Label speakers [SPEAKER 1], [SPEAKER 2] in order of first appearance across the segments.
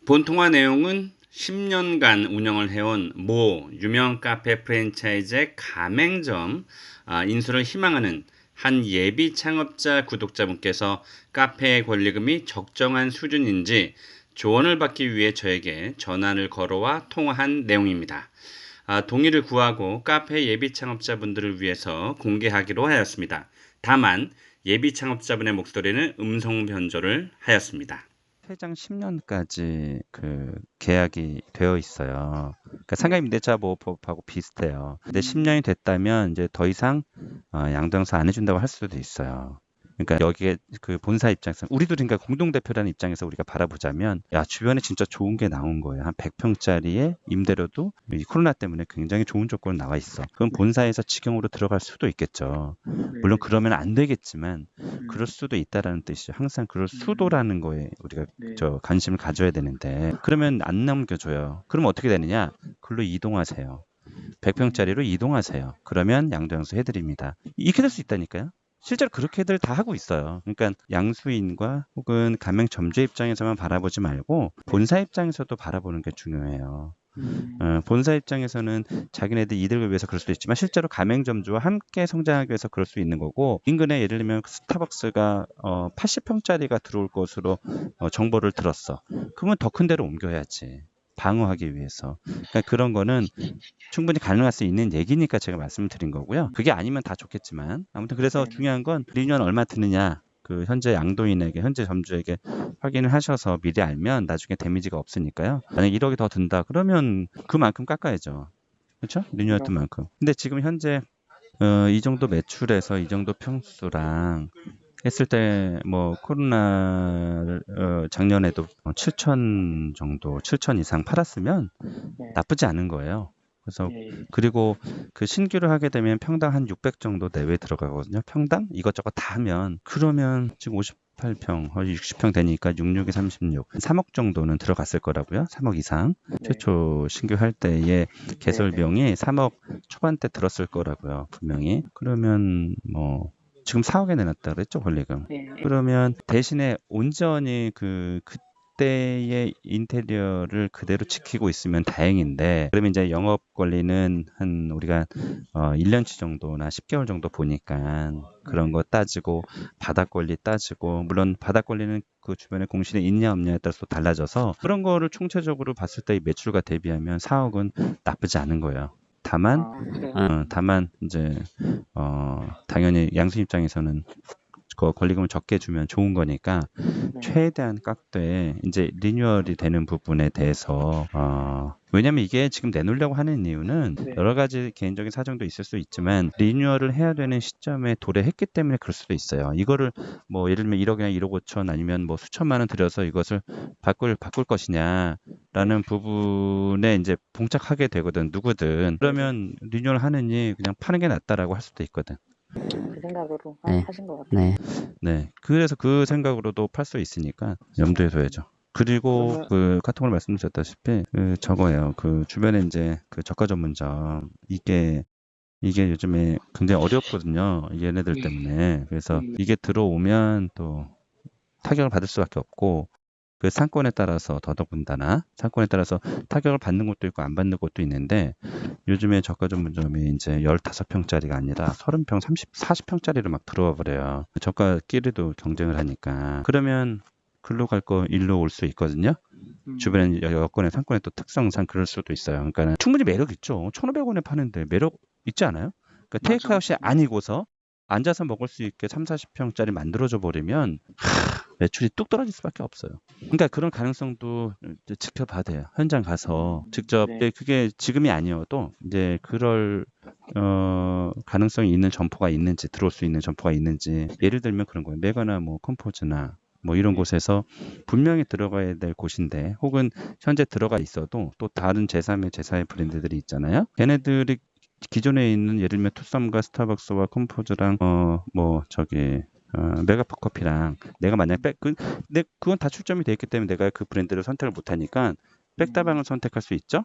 [SPEAKER 1] 본 통화 내용은 10년간 운영을 해온 모 유명 카페 프랜차이즈의 가맹점 인수를 희망하는 한 예비 창업자 구독자분께서 카페의 권리금이 적정한 수준인지 조언을 받기 위해 저에게 전화를 걸어와 통화한 내용입니다. 동의를 구하고 카페 예비 창업자분들을 위해서 공개하기로 하였습니다. 다만 예비 창업자분의 목소리는 음성 변조를 하였습니다.
[SPEAKER 2] 최장 10년까지 그 계약이 되어 있어요. 그러니까 상가임대차 보호법하고 비슷해요. 근데 10년이 됐다면 이제 더 이상 양도양수 안 해준다고 할 수도 있어요. 그러니까 여기에 그 본사 입장에서 우리도 그러니까 공동대표라는 입장에서 우리가 바라보자면 야 주변에 진짜 좋은 게 나온 거예요. 한 100평짜리의 임대료도 이 코로나 때문에 굉장히 좋은 조건 나와 있어. 그럼 본사에서 직영으로 들어갈 수도 있겠죠. 물론 그러면 안 되겠지만 그럴 수도 있다라는 뜻이죠. 항상 그럴 수도라는 거에 우리가 관심을 가져야 되는데 그러면 안 넘겨줘요. 그럼 어떻게 되느냐? 글로 이동하세요. 100평짜리로 이동하세요. 그러면 양도양수 해드립니다. 이렇게 될 수 있다니까요. 실제로 그렇게들 다 하고 있어요. 그러니까 양수인과 혹은 가맹점주 입장에서만 바라보지 말고 본사 입장에서도 바라보는 게 중요해요. 본사 입장에서는 자기네들 이득을 위해서 그럴 수도 있지만 실제로 가맹점주와 함께 성장하기 위해서 그럴 수 있는 거고 인근에 예를 들면 스타벅스가 80평짜리가 들어올 것으로 정보를 들었어. 그러면 더 큰 데로 옮겨야지. 방어하기 위해서. 그러니까 그런 거는 충분히 가능할 수 있는 얘기니까 제가 말씀을 드린 거고요. 그게 아니면 다 좋겠지만 아무튼 그래서 중요한 건 리뉴얼 얼마 드느냐 그 현재 양도인에게 현재 점주에게 확인을 하셔서 미리 알면 나중에 데미지가 없으니까요. 만약 1억이 더 든다 그러면 그만큼 깎아야죠. 그렇죠? 리뉴얼 뜬 만큼. 근데 지금 현재 이 정도 매출에서 이 정도 평수랑 했을 때 뭐 코로나를 작년에도 7천 정도 7천 이상 팔았으면 나쁘지 않은 거예요. 그래서 그리고 그 신규를 하게 되면 평당 한 600 정도 내외 들어가거든요. 평당 이것저것 다 하면 그러면 지금 58평, 60평 되니까 66에 36, 3억 정도는 들어갔을 거라고요. 3억 이상. 최초 신규 할 때의 개설 비용이 3억 초반대 들었을 거라고요. 분명히. 그러면 뭐 지금 4억에 내놨다 그랬죠, 권리금. 그러면 대신에 온전히 그때의 인테리어를 그대로 지키고 있으면 다행인데 그러면 이제 영업 권리는 한 우리가 1년치 정도나 10개월 정도 보니까 그런 거 따지고 바닥 권리 따지고 물론 바닥 권리는 그 주변에 공실이 있냐 없냐에 따라서 또 달라져서 그런 거를 총체적으로 봤을 때 매출과 대비하면 4억은 나쁘지 않은 거예요. 다만 이제 당연히 양수 입장에서는 그 권리금을 적게 주면 좋은 거니까 최대한 깎되 이제 리뉴얼이 되는 부분에 대해서 왜냐면 이게 지금 내놓으려고 하는 이유는 여러 가지 개인적인 사정도 있을 수 있지만 리뉴얼을 해야 되는 시점에 도래했기 때문에 그럴 수도 있어요. 이거를 뭐 예를 들면 1억이나 1억 5천 아니면 뭐 수천만 원 들여서 이것을 바꿀 것이냐라는 부분에 이제 봉착하게 되거든 누구든. 그러면 리뉴얼 하느니 그냥 파는 게 낫다라고 할 수도 있거든.
[SPEAKER 3] 그 생각으로
[SPEAKER 4] 네.
[SPEAKER 3] 하신 것 같아요.
[SPEAKER 4] 네.
[SPEAKER 2] 네. 그래서 그 생각으로도 팔 수 있으니까 염두에 둬야죠. 그리고 그 카톡을 말씀드렸다시피 그 저거예요. 그 주변에 이제 그 저가 전문점 이게 요즘에 굉장히 어렵거든요. 얘네들 때문에. 그래서 이게 들어오면 또 타격을 받을 수밖에 없고 그 상권에 따라서 더더군다나 상권에 따라서 타격을 받는 곳도 있고 안 받는 곳도 있는데 요즘에 저가 전문점이 이제 15평짜리가 아니라 30평, 40평짜리로 막 들어와 버려요. 저가끼리도 경쟁을 하니까. 그러면 글로 갈 거 일로 올 수 있거든요. 주변에 여건의 상권의 또 특성상 그럴 수도 있어요. 그러니까 충분히 매력 있죠. 1,500원에 파는데 매력 있지 않아요? 그러니까 테이크아웃이 아니고서 앉아서 먹을 수 있게 3, 40평짜리 만들어져 버리면 매출이 뚝 떨어질 수밖에 없어요. 그러니까 그런 가능성도 이제 지켜봐야 돼요. 현장 가서 직접 그게 지금이 아니어도 이제 그럴 가능성이 있는 점포가 있는지 들어올 수 있는 점포가 있는지 예를 들면 그런 거예요. 메가나 뭐 컴포즈나 뭐 이런 곳에서 분명히 들어가야 될 곳인데 혹은 현재 들어가 있어도 또 다른 제3의 제4의 브랜드들이 있잖아요. 걔네들이 기존에 있는 예를 들면 투썸과 스타벅스와 컴포즈랑 뭐 저기 메가커피랑 내가 만약 근데 그건 다 출점이 돼 있기 때문에 내가 그 브랜드를 선택을 못 하니까 백다방을 선택할 수 있죠.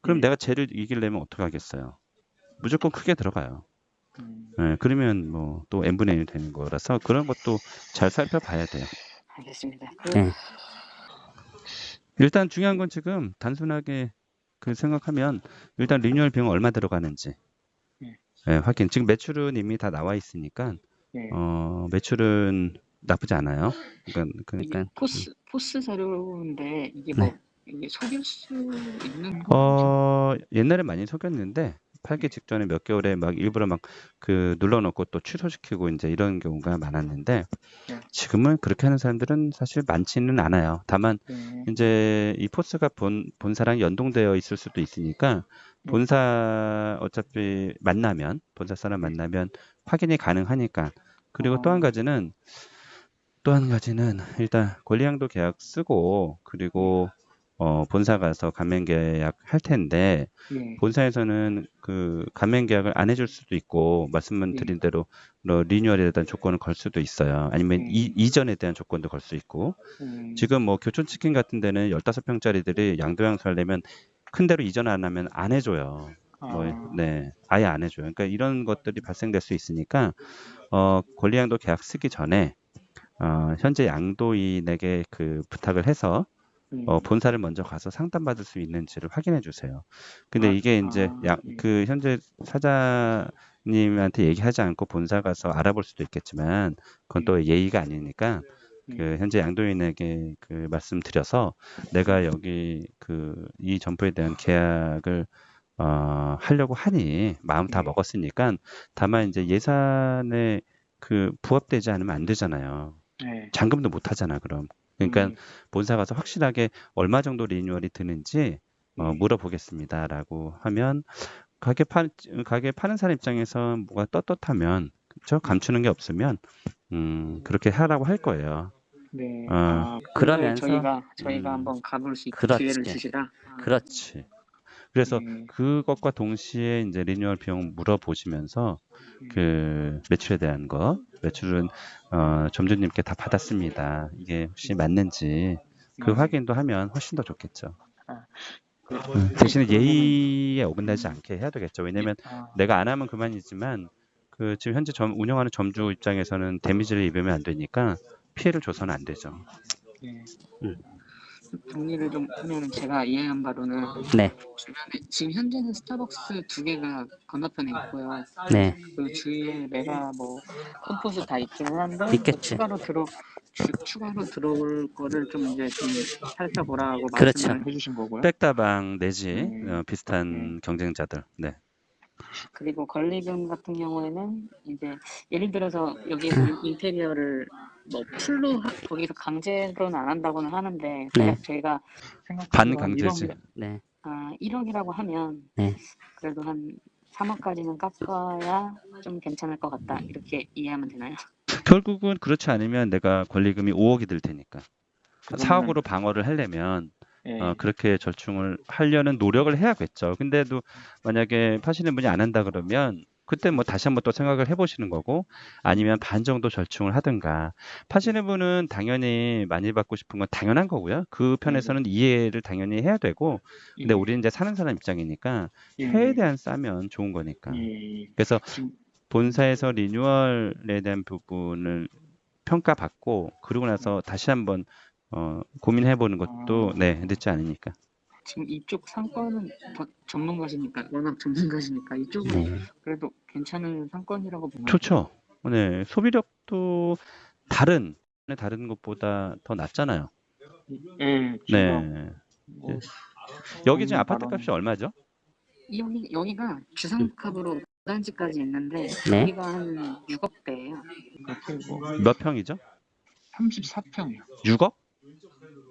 [SPEAKER 2] 그럼 내가 쟤를 이기려면 어떻게 하겠어요? 무조건 크게 들어가요. 그러면 뭐 또 n분의 1이 되는 거라서 그런 것도 잘 살펴봐야 돼요.
[SPEAKER 3] 알겠습니다.
[SPEAKER 4] 네.
[SPEAKER 2] 일단 중요한 건 지금 단순하게 그 생각하면 일단 리뉴얼 비용 얼마 들어가는지
[SPEAKER 3] 네.
[SPEAKER 2] 예, 확인. 지금 매출은 이미 다 나와 있으니까
[SPEAKER 3] 네.
[SPEAKER 2] 매출은 나쁘지 않아요. 그러니까
[SPEAKER 3] 이게 포스 자료인데 이게
[SPEAKER 2] 네.
[SPEAKER 3] 이게 속일 수 있는 거
[SPEAKER 2] 옛날에 많이 속였는데 팔기 직전에 몇 개월에 막 일부러 막 그 눌러놓고 또 취소시키고 이제 이런 경우가 많았는데
[SPEAKER 3] 네.
[SPEAKER 2] 지금은 그렇게 하는 사람들은 사실 많지는 않아요. 다만
[SPEAKER 3] 네.
[SPEAKER 2] 이제 이 포스가 본사랑 연동되어 있을 수도 있으니까
[SPEAKER 3] 네.
[SPEAKER 2] 본사 어차피 본사 사람 만나면 확인이 가능하니까. 그리고 또 한 가지는 일단 권리양도 계약 쓰고 그리고 본사 가서 감면 계약 할 텐데
[SPEAKER 3] 네.
[SPEAKER 2] 본사에서는 그 감면 계약을 안 해줄 수도 있고 말씀만 드린 대로 리뉴얼에 대한 조건을 걸 수도 있어요. 아니면 이전에 대한 조건도 걸 수 있고 지금 뭐 교촌치킨 같은 데는 15평짜리들이 양도양수 하려면 큰 데로 이전 안 하면 안 해줘요. 네, 아예 안 해줘요. 그러니까 이런 것들이 발생될 수 있으니까 권리양도 계약 쓰기 전에 현재 양도인에게 그 부탁을 해서 본사를 먼저 가서 상담받을 수 있는지를 확인해 주세요. 근데 이게 이제 그 현재 사장님한테 얘기하지 않고 본사 가서 알아볼 수도 있겠지만 그건 또 예의가 아니니까 그 현재 양도인에게 그 말씀드려서 내가 여기 그 이 점포에 대한 계약을 하려고 하니 마음 다 먹었으니까 다만 이제 예산에 그 부합되지 않으면 안 되잖아요.
[SPEAKER 3] 네.
[SPEAKER 2] 잔금도 못 하잖아, 그럼. 그러니까 본사 가서 확실하게 얼마 정도 리뉴얼이 드는지 물어보겠습니다라고 하면 가게 파는 사람 입장에서 뭐가 떳떳하면 그렇죠? 감추는 게 없으면 그렇게 하라고 할 거예요.
[SPEAKER 3] 네.
[SPEAKER 4] 그러면서
[SPEAKER 3] 저희가 한번 가볼 수 있게
[SPEAKER 4] 그렇지.
[SPEAKER 3] 기회를 주시라.
[SPEAKER 2] 그렇지. 그래서
[SPEAKER 3] 네.
[SPEAKER 2] 그것과 동시에 이제 리뉴얼 비용 물어보시면서 그 매출에 대한 매출은 점주님께 다 받았습니다. 이게 혹시 맞는지 그 확인도 하면 훨씬 더 좋겠죠. 대신에 예의에 어긋나지 않게 해야 되겠죠. 왜냐면 내가 안 하면 그만이지만 그 지금 현재 운영하는 점주 입장에서는 데미지를 입으면 안 되니까 피해를 줘서는 안 되죠.
[SPEAKER 3] 네. 정리를 좀 하면 제가 이해한 바로는
[SPEAKER 4] 네.
[SPEAKER 3] 주변에 지금 현재는 스타벅스 2개가 건너편에 있고요.
[SPEAKER 4] 네.
[SPEAKER 3] 그 주위에 내가 뭐 컴포즈 다 있기는 한데
[SPEAKER 4] 있겠지.
[SPEAKER 3] 추가로 들어올 거를 좀 이제 좀 살펴보라고
[SPEAKER 4] 그렇죠.
[SPEAKER 3] 말씀을 해주신 거고요.
[SPEAKER 2] 백다방 내지
[SPEAKER 3] 네.
[SPEAKER 2] 비슷한 경쟁자들. 네.
[SPEAKER 3] 그리고 권리금 같은 경우에는 이제 예를 들어서 여기 인테리어를 뭐 풀로 거기서 강제로는 안 한다고는 하는데
[SPEAKER 4] 네.
[SPEAKER 3] 저희가
[SPEAKER 2] 반강제지.
[SPEAKER 3] 1억이라고 하면
[SPEAKER 4] 네.
[SPEAKER 3] 그래도 한 3억까지는 깎아야 좀 괜찮을 것 같다 이렇게 이해하면 되나요?
[SPEAKER 2] 결국은 그렇지 않으면 내가 권리금이 5억이 들 테니까. 4억으로 방어를 하려면 그렇게 절충을 하려는 노력을 해야겠죠. 근데도 만약에 파시는 분이 안 한다 그러면 그때 뭐 다시 한번 또 생각을 해보시는 거고 아니면 반 정도 절충을 하든가. 파시는 분은 당연히 많이 받고 싶은 건 당연한 거고요. 그 편에서는 이해를 당연히 해야 되고 근데 우리는 이제 사는 사람 입장이니까 최대한 싸면 좋은 거니까. 그래서 본사에서 리뉴얼에 대한 부분을 평가받고 그러고 나서 다시 한번 고민해보는 것도 늦지 않으니까.
[SPEAKER 3] 지금 이쪽 상권은 전문가시니까 워낙 전문가시니까 이쪽은 그래도 괜찮은 상권이라고 보면
[SPEAKER 2] 좋죠. 네, 소비력도 다른 것보다 더 낮잖아요. 네. 여기 지금 아파트 값이 얼마죠?
[SPEAKER 3] 여기가 주상복합으로 단지까지 있는데
[SPEAKER 4] 네.
[SPEAKER 3] 여기가 한 6억대예요.
[SPEAKER 2] 몇 평이죠?
[SPEAKER 3] 34평이요.
[SPEAKER 2] 6억?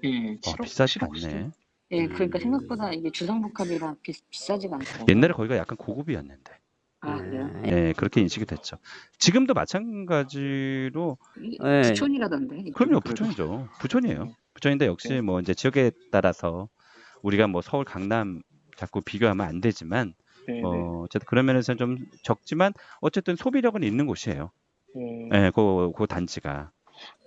[SPEAKER 3] 예,
[SPEAKER 2] 비싸지 않네.
[SPEAKER 3] 예, 그러니까 생각보다 이게 주상복합이라 비싸지가 않고.
[SPEAKER 2] 옛날에 거기가 약간 고급이었는데.
[SPEAKER 3] 그래요?
[SPEAKER 2] 네, 그렇게 인식이 됐죠. 지금도 마찬가지로
[SPEAKER 4] 네.
[SPEAKER 3] 부촌이라던데.
[SPEAKER 2] 그럼요, 부촌이죠. 부촌이에요. 부촌인데 역시 뭐 이제 지역에 따라서 우리가 뭐 서울 강남 자꾸 비교하면 안 되지만 어쨌든 그런 면에서는 좀 적지만 어쨌든 소비력은 있는 곳이에요. 네, 그 단지가.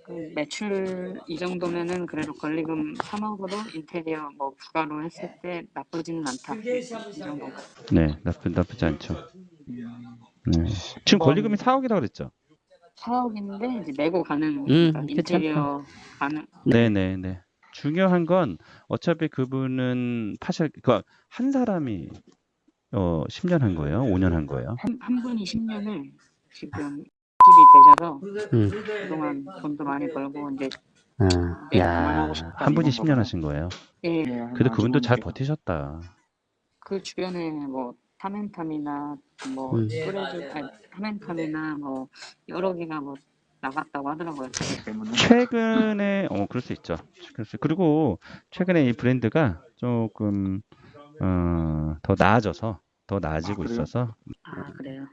[SPEAKER 3] 그 매출 이 정도면은 그래도 권리금 3억으로 인테리어 뭐 부가로 했을 때 나쁘지는 않다. 이 정도.
[SPEAKER 2] 네, 나쁘지 않죠. 네. 지금 권리금이 4억이라고 그랬죠?
[SPEAKER 3] 4억인데 이제 내고 가는 그러니까 인테리어 가는.
[SPEAKER 2] 네. 중요한 건 어차피 그분은 파실 그 한 사람이 10년 한 거예요? 5년 한 거예요?
[SPEAKER 3] 한 분이 10년을 지금 집이 되셔서
[SPEAKER 4] 음.
[SPEAKER 3] 그동안 돈도 많이 벌고 이제
[SPEAKER 4] 어,
[SPEAKER 3] 내일 그만하고 싶다
[SPEAKER 2] 한 분이
[SPEAKER 3] 이런
[SPEAKER 2] 10년
[SPEAKER 3] 거고.
[SPEAKER 2] 하신 거예요?
[SPEAKER 3] 예,
[SPEAKER 2] 그래도 그분도 잘
[SPEAKER 3] 지금
[SPEAKER 2] 버티셨다.
[SPEAKER 3] 그 주변에 뭐 타멘탐이나 뭐 뚜레쥬 아니 타멘탐이나 뭐 여러 개가 뭐 나갔다고 하더라고요. 그것 때문에.
[SPEAKER 2] 최근에 그럴 수 있죠. 그리고 최근에 이 브랜드가 조금 더 나아져서 더 나아지고
[SPEAKER 3] 그래요?
[SPEAKER 2] 있어서
[SPEAKER 3] 아 그래요?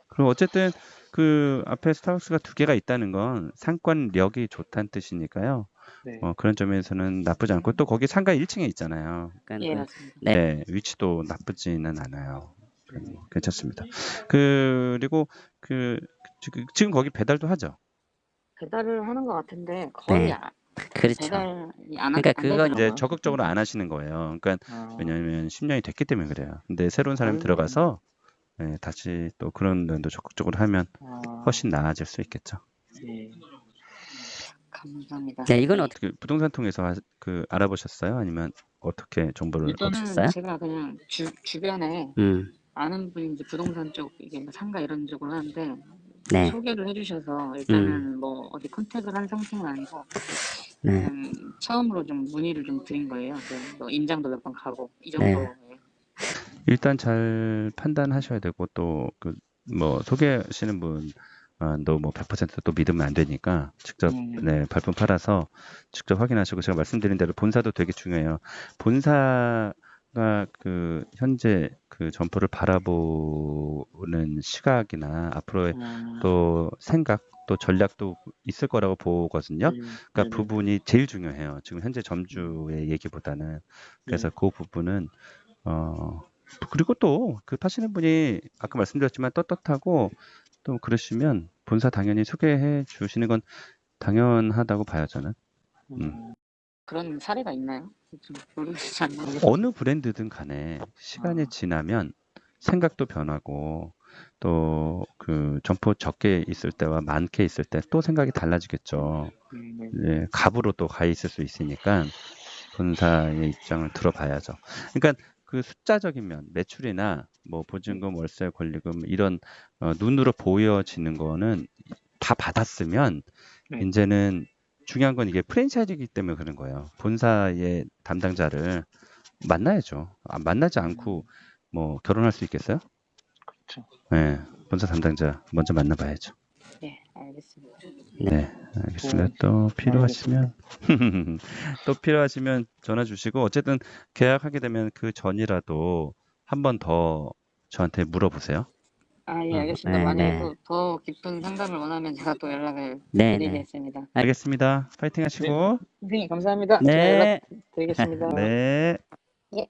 [SPEAKER 2] 그리고 어쨌든 그 앞에 스타벅스가 두 개가 있다는 건 상권력이 좋다는 뜻이니까요.
[SPEAKER 3] 네.
[SPEAKER 2] 그런 점에서는 나쁘지 않고 또 거기 상가 1층에 있잖아요.
[SPEAKER 3] 예 맞습니다.
[SPEAKER 2] 네, 위치도 나쁘지는 않아요. 괜찮습니다. 그리고 지금 거기 배달도 하죠.
[SPEAKER 3] 배달을 하는 것 같은데 거의
[SPEAKER 4] 네. 그렇죠.
[SPEAKER 3] 배달이 안
[SPEAKER 4] 그러니까
[SPEAKER 3] 안
[SPEAKER 4] 그건
[SPEAKER 2] 이제
[SPEAKER 3] 되더라고요.
[SPEAKER 2] 적극적으로 안 하시는 거예요. 그러니까 왜냐하면 10년이 됐기 때문에 그래요. 근데 새로운 사람이
[SPEAKER 3] 아.
[SPEAKER 2] 들어가서 네, 다시 또 그런 면도 적극적으로 하면 훨씬 나아질 수 있겠죠.
[SPEAKER 3] 예. 감사합니다.
[SPEAKER 4] 네, 이건 어떻게
[SPEAKER 2] 그 부동산 통해서 알아보셨어요? 아니면 어떻게 정보를
[SPEAKER 3] 일단은
[SPEAKER 4] 얻으셨어요?
[SPEAKER 3] 제가 그냥 주변에 아는 분이 이제 부동산 쪽 이게 뭐 상가 이런 쪽을 하는데
[SPEAKER 4] 네.
[SPEAKER 3] 소개를 해주셔서 일단은 뭐 어디 컨택을 한 상태는 아니고
[SPEAKER 4] 네.
[SPEAKER 3] 그냥 처음으로 좀 문의를 좀 드린 거예요. 뭐 임장도 몇 번 가고 이
[SPEAKER 4] 네.
[SPEAKER 3] 정도.
[SPEAKER 2] 일단 잘 판단하셔야 되고 또 그 뭐 소개하시는 분도 뭐 100%또 믿으면 안 되니까 직접 네, 발품 팔아서 직접 확인하시고 제가 말씀드린 대로 본사도 되게 중요해요. 본사가 그 현재 그 점포를 바라보는 시각이나 앞으로의 또 생각 또 전략도 있을 거라고 보거든요. 그러니까 부분이 제일 중요해요. 지금 현재 점주의 얘기보다는. 그래서 그 부분은 그리고 또 그 파시는 분이 아까 말씀드렸지만 떳떳하고 또 그러시면 본사 당연히 소개해 주시는 건 당연하다고 봐요, 저는.
[SPEAKER 3] 그런 사례가 있나요? 좀 잘 모르겠어요.
[SPEAKER 2] 어느 브랜드든 간에 시간이 지나면 생각도 변하고 또 그 점포 적게 있을 때와 많게 있을 때 또 생각이 달라지겠죠. 네, 갑으로 또 가 있을 수 있으니까 본사의 입장을 들어봐야죠. 그러니까 그 숫자적인 면, 매출이나 뭐 보증금, 월세, 권리금 이런 눈으로 보여지는 거는 다 받았으면 이제는 중요한 건 이게 프랜차이즈이기 때문에 그런 거예요. 본사의 담당자를 만나야죠. 만나지 않고 뭐 결혼할 수 있겠어요?
[SPEAKER 3] 그렇죠.
[SPEAKER 2] 네, 본사 담당자 먼저 만나봐야죠.
[SPEAKER 3] 네, 알겠습니다.
[SPEAKER 2] 네, 알겠습니다. 또 필요하시면 또 필요하시면 전화 주시고 어쨌든 계약하게 되면 그 전이라도 한 번 더 저한테 물어보세요.
[SPEAKER 3] 아, 예, 알겠습니다.
[SPEAKER 4] 네,
[SPEAKER 3] 만약에
[SPEAKER 4] 네.
[SPEAKER 3] 또 더 깊은 상담을 원하면 제가 또 연락을
[SPEAKER 4] 네, 네.
[SPEAKER 3] 드리겠습니다.
[SPEAKER 2] 알겠습니다. 파이팅 하시고.
[SPEAKER 3] 선생님 감사합니다. 제가
[SPEAKER 4] 네.
[SPEAKER 3] 연락 드리겠습니다.
[SPEAKER 2] 네.
[SPEAKER 3] 예.